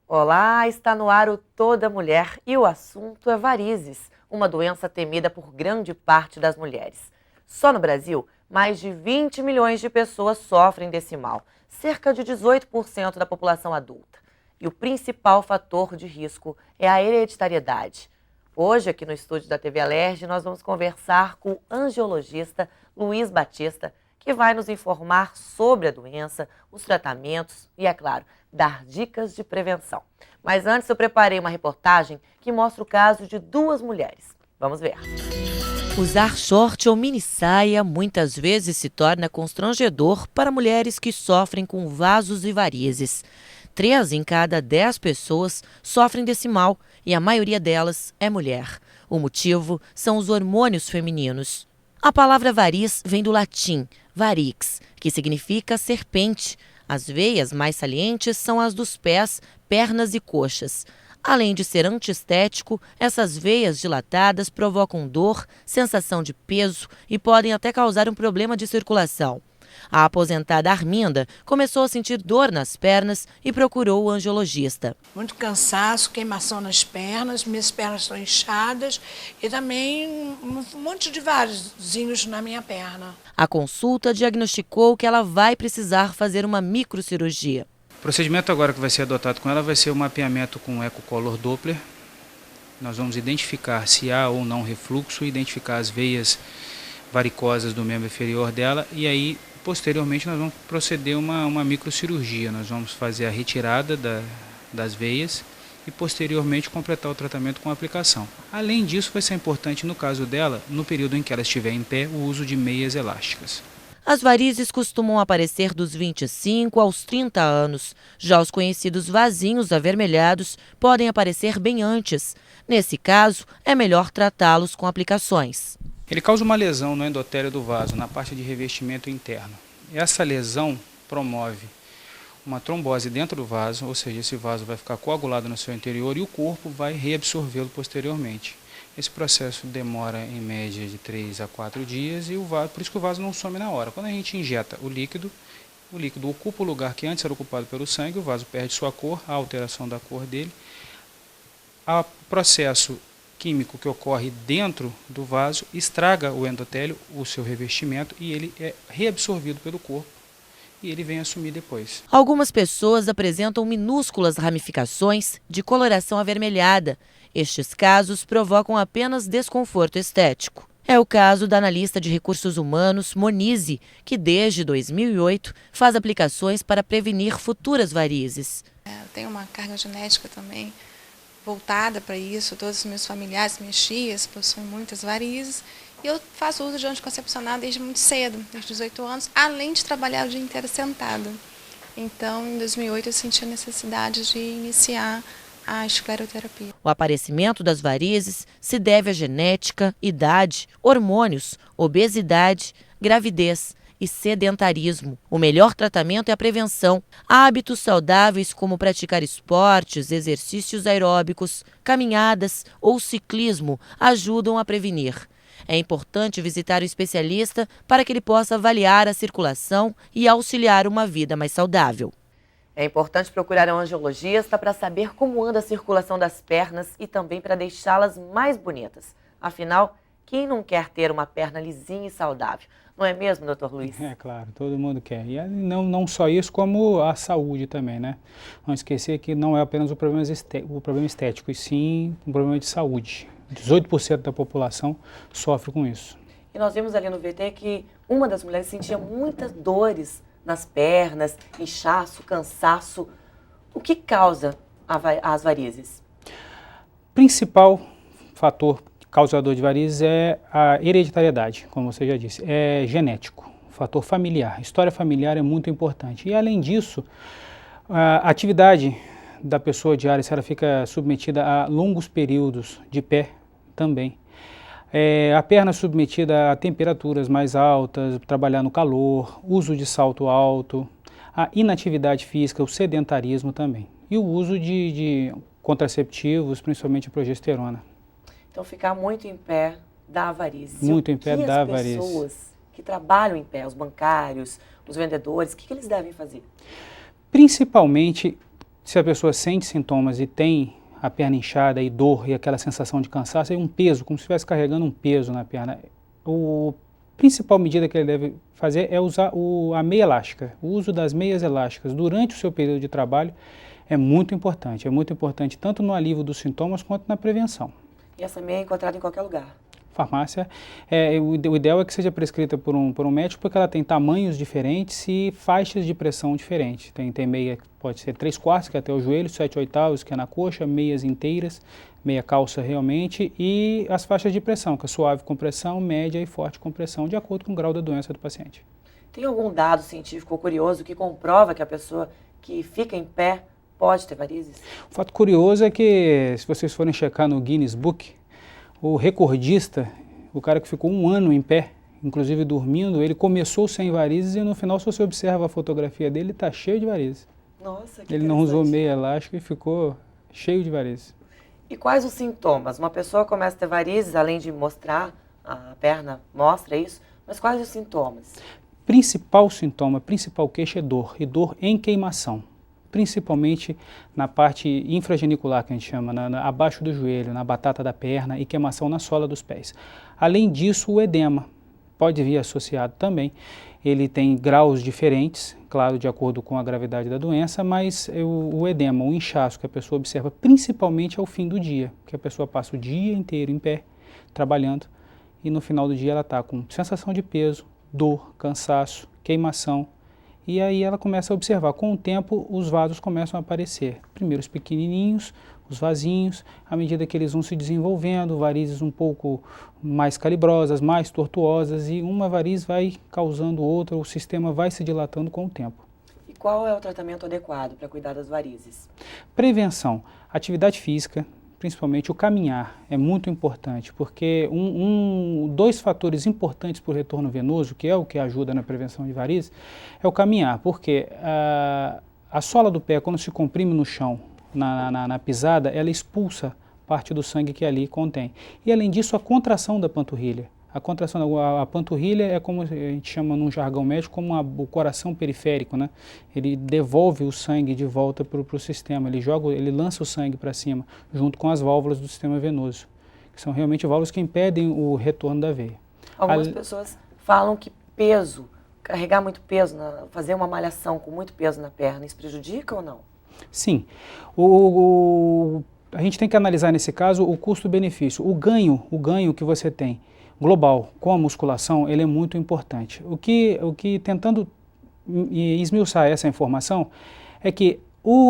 Olá, está no ar o Toda Mulher e o assunto é varizes, uma doença temida por grande parte das mulheres. Só no Brasil, mais de 20 milhões de pessoas sofrem desse mal, cerca de 18% da população adulta. E o principal fator de risco é a hereditariedade. Hoje, aqui no estúdio da TV Alerj, nós vamos conversar com o angiologista Luiz Batista, que vai nos informar sobre a doença, os tratamentos e, é claro, dar dicas de prevenção. Mas antes eu preparei uma reportagem que mostra o caso de duas mulheres. Vamos ver. Usar short ou mini saia muitas vezes se torna constrangedor para mulheres que sofrem com vasos e varizes. 3 em cada 10 pessoas sofrem desse mal e a maioria delas é mulher. O motivo são os hormônios femininos. A palavra variz vem do latim varix, que significa serpente. As veias mais salientes são as dos pés, pernas e coxas. Além de ser antiestético, essas veias dilatadas provocam dor, sensação de peso e podem até causar um problema de circulação. A aposentada Arminda começou a sentir dor nas pernas e procurou o angiologista. Muito cansaço, queimação nas pernas, minhas pernas estão inchadas e também um monte de vasinhos na minha perna. A consulta diagnosticou que ela vai precisar fazer uma microcirurgia. O procedimento agora que vai ser adotado com ela vai ser o mapeamento com ecocolor Doppler. Nós vamos identificar se há ou não refluxo, identificar as veias varicosas do membro inferior dela e aí, posteriormente, nós vamos proceder uma microcirurgia. Nós vamos fazer a retirada das veias e, posteriormente, completar o tratamento com a aplicação. Além disso, vai ser importante, no caso dela, no período em que ela estiver em pé, o uso de meias elásticas. As varizes costumam aparecer dos 25 aos 30 anos. Já os conhecidos vasinhos avermelhados podem aparecer bem antes. Nesse caso, é melhor tratá-los com aplicações. Ele causa uma lesão no endotélio do vaso, na parte de revestimento interno. Essa lesão promove uma trombose dentro do vaso, ou seja, esse vaso vai ficar coagulado no seu interior e o corpo vai reabsorvê-lo posteriormente. Esse processo demora em média de 3 a 4 dias e por isso que o vaso não some na hora. Quando a gente injeta o líquido ocupa o lugar que antes era ocupado pelo sangue, o vaso perde sua cor, a alteração da cor dele. O processo químico que ocorre dentro do vaso estraga o endotélio, o seu revestimento, e ele é reabsorvido pelo corpo e ele vem assumir depois. Algumas pessoas apresentam minúsculas ramificações de coloração avermelhada. Estes casos provocam apenas desconforto estético. É o caso da analista de recursos humanos, Monize, que desde 2008 faz aplicações para prevenir futuras varizes. Eu tenho uma carga genética também voltada para isso, todos os meus familiares, minhas tias possuem muitas varizes e eu faço uso de anticoncepcional desde muito cedo, desde 18 anos, além de trabalhar o dia inteiro sentada. Então, em 2008 eu senti a necessidade de iniciar a escleroterapia. O aparecimento das varizes se deve à genética, idade, hormônios, obesidade, gravidez e sedentarismo. O melhor tratamento é a prevenção. Hábitos saudáveis como praticar esportes, exercícios aeróbicos, caminhadas ou ciclismo ajudam a prevenir. É importante visitar o especialista para que ele possa avaliar a circulação e auxiliar uma vida mais saudável. É importante procurar um angiologista para saber como anda a circulação das pernas e também para deixá-las mais bonitas. Afinal, quem não quer ter uma perna lisinha e saudável? Não é mesmo, doutor Luiz? É claro, todo mundo quer. E não só isso, como a saúde também, né? Não esquecer que não é apenas o problema estético, e sim um problema de saúde. 18% da população sofre com isso. E nós vimos ali no VT que uma das mulheres sentia muitas dores nas pernas, inchaço, cansaço. O que causa as varizes? Principal fator causador de varizes é a hereditariedade, como você já disse, é genético, fator familiar. História familiar é muito importante. E além disso, a atividade da pessoa diária, se ela fica submetida a longos períodos de pé também. A perna submetida a temperaturas mais altas, trabalhar no calor, uso de salto alto, a inatividade física, o sedentarismo também. E o uso de contraceptivos, principalmente a progesterona. Então, ficar muito em pé dá varizes. Muito em pé dá varizes. E as pessoas que trabalham em pé, os bancários, os vendedores, o que eles devem fazer? Principalmente, se a pessoa sente sintomas e tem a perna inchada e dor e aquela sensação de cansaço, e um peso, como se estivesse carregando um peso na perna. A principal medida que ele deve fazer é usar a meia elástica. O uso das meias elásticas durante o seu período de trabalho é muito importante. É muito importante tanto no alívio dos sintomas quanto na prevenção. E essa meia é encontrada em qualquer lugar? Farmácia, o ideal é que seja prescrita por um médico, porque ela tem tamanhos diferentes e faixas de pressão diferentes. Tem meia que pode ser 3/4, que é até o joelho, 7/8, que é na coxa, meias inteiras, meia calça realmente, e as faixas de pressão, que é suave compressão, média e forte compressão, de acordo com o grau da doença do paciente. Tem algum dado científico ou curioso que comprova que a pessoa que fica em pé pode ter varizes? O fato curioso é que, se vocês forem checar no Guinness Book, o recordista, o cara que ficou 1 ano em pé, inclusive dormindo, ele começou sem varizes e no final, se você observa a fotografia dele, está cheio de varizes. Nossa, que Ele não usou meia elástica e ficou cheio de varizes. E quais os sintomas? Uma pessoa começa a ter varizes, além de mostrar, a perna mostra isso, mas quais os sintomas? Principal sintoma, principal queixa é dor, e dor em queimação. Principalmente na parte infragenicular, que a gente chama, abaixo do joelho, na batata da perna e queimação na sola dos pés. Além disso, o edema pode vir associado também. Ele tem graus diferentes, claro, de acordo com a gravidade da doença, mas o edema, o inchaço que a pessoa observa principalmente ao fim do dia, que a pessoa passa o dia inteiro em pé, trabalhando, e no final do dia ela está com sensação de peso, dor, cansaço, queimação. E aí ela começa a observar, com o tempo os vasos começam a aparecer. Primeiro os pequenininhos, os vasinhos, à medida que eles vão se desenvolvendo, varizes um pouco mais calibrosas, mais tortuosas, e uma variz vai causando outra, o sistema vai se dilatando com o tempo. E qual é o tratamento adequado para cuidar das varizes? Prevenção, atividade física, principalmente o caminhar, é muito importante, porque dois fatores importantes para o retorno venoso, que é o que ajuda na prevenção de varizes, é o caminhar, porque a sola do pé, quando se comprime no chão, na pisada, ela expulsa parte do sangue que ali contém. E além disso, a contração da panturrilha. A panturrilha é como a gente chama num jargão médico, como o coração periférico, né? Ele devolve o sangue de volta para o sistema, ele lança o sangue para cima, junto com as válvulas do sistema venoso, que são realmente válvulas que impedem o retorno da veia. Algumas pessoas falam que peso, carregar muito peso, fazer uma malhação com muito peso na perna, isso prejudica ou não? Sim. A gente tem que analisar nesse caso o custo-benefício. O ganho que você tem global com a musculação, ele é muito importante. O que tentando esmiuçar essa informação é que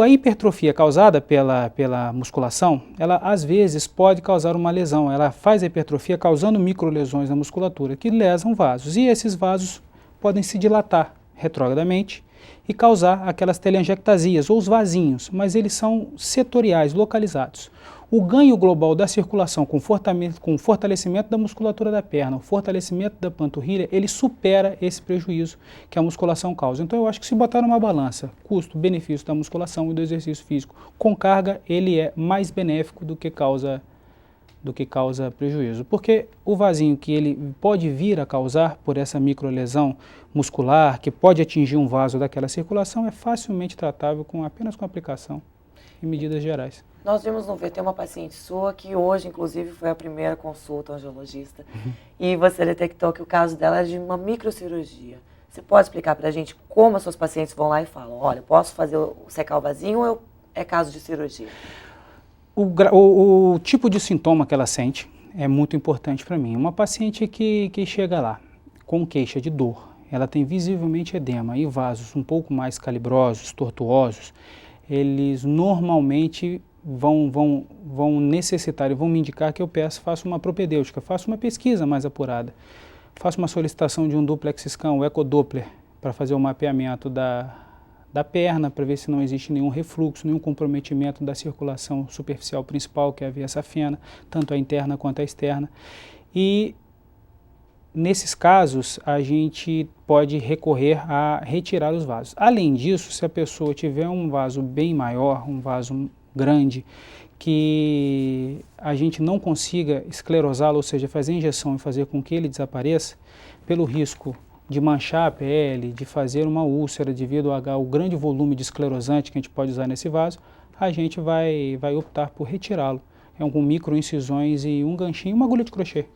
a hipertrofia causada pela musculação, ela às vezes pode causar uma lesão. Ela faz a hipertrofia causando microlesões na musculatura que lesam vasos, e esses vasos podem se dilatar retrógradamente e causar aquelas telangiectasias ou os vasinhos, mas eles são setoriais, localizados. O ganho global da circulação com o fortalecimento da musculatura da perna, o fortalecimento da panturrilha, ele supera esse prejuízo que a musculação causa. Então eu acho que se botar numa balança custo-benefício da musculação e do exercício físico com carga, ele é mais benéfico do que causa prejuízo. Porque o vasinho que ele pode vir a causar por essa microlesão muscular, que pode atingir um vaso daquela circulação, é facilmente tratável apenas com aplicação e medidas gerais. Nós vimos no VT uma paciente sua que hoje, inclusive, foi a primeira consulta ao angiologista, e você detectou que o caso dela é de uma microcirurgia. Você pode explicar para a gente como as suas pacientes vão lá e falam, olha, posso secar o vasinho ou é caso de cirurgia? O tipo de sintoma que ela sente é muito importante para mim. Uma paciente que chega lá com queixa de dor, ela tem visivelmente edema e vasos um pouco mais calibrosos, tortuosos, eles normalmente vão necessitar e vão me indicar que eu faça uma propedêutica, faça uma pesquisa mais apurada, faça uma solicitação de um duplex scan, o ecodoppler, para fazer o mapeamento da perna, para ver se não existe nenhum refluxo, nenhum comprometimento da circulação superficial principal, que é a veia safena, tanto a interna quanto a externa. E nesses casos, a gente pode recorrer a retirar os vasos. Além disso, se a pessoa tiver um vaso bem maior, um vaso grande, que a gente não consiga esclerosá-lo, ou seja, fazer injeção e fazer com que ele desapareça, pelo risco de manchar a pele, de fazer uma úlcera devido ao grande volume de esclerosante que a gente pode usar nesse vaso, a gente vai optar por retirá-lo. É com microincisões e um ganchinho e uma agulha de crochê.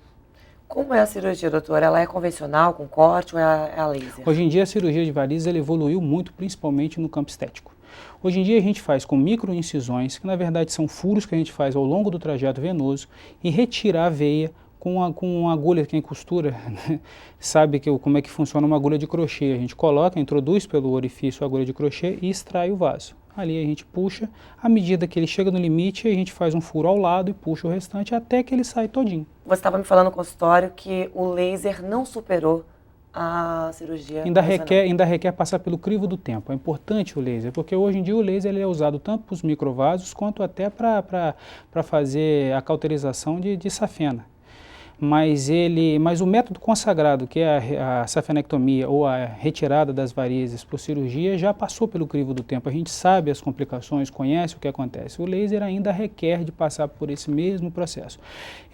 Como é a cirurgia, doutora? Ela é convencional, com corte ou é a laser? Hoje em dia a cirurgia de varizes ela evoluiu muito, principalmente no campo estético. Hoje em dia a gente faz com microincisões, que na verdade são furos que a gente faz ao longo do trajeto venoso, e retirar a veia com uma agulha. Quem costura sabe como é que funciona uma agulha de crochê. A gente coloca, introduz pelo orifício a agulha de crochê e extrai o vaso. Ali a gente puxa, à medida que ele chega no limite, a gente faz um furo ao lado e puxa o restante até que ele sai todinho. Você estava me falando no consultório que o laser não superou a cirurgia. Ainda requer passar pelo crivo do tempo. É importante o laser, porque hoje em dia o laser ele é usado tanto para os microvasos quanto até para fazer a cauterização de safena. Mas o método consagrado, que é a safenectomia ou a retirada das varizes por cirurgia, já passou pelo crivo do tempo. A gente sabe as complicações, conhece o que acontece. O laser ainda requer de passar por esse mesmo processo.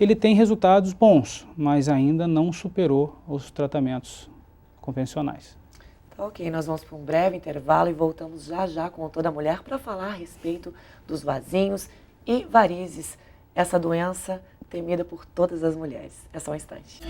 Ele tem resultados bons, mas ainda não superou os tratamentos convencionais. Tá, ok, nós vamos para um breve intervalo e voltamos já já com Toda Mulher para falar a respeito dos vasinhos e varizes, essa doença temida por todas as mulheres. É só um instante.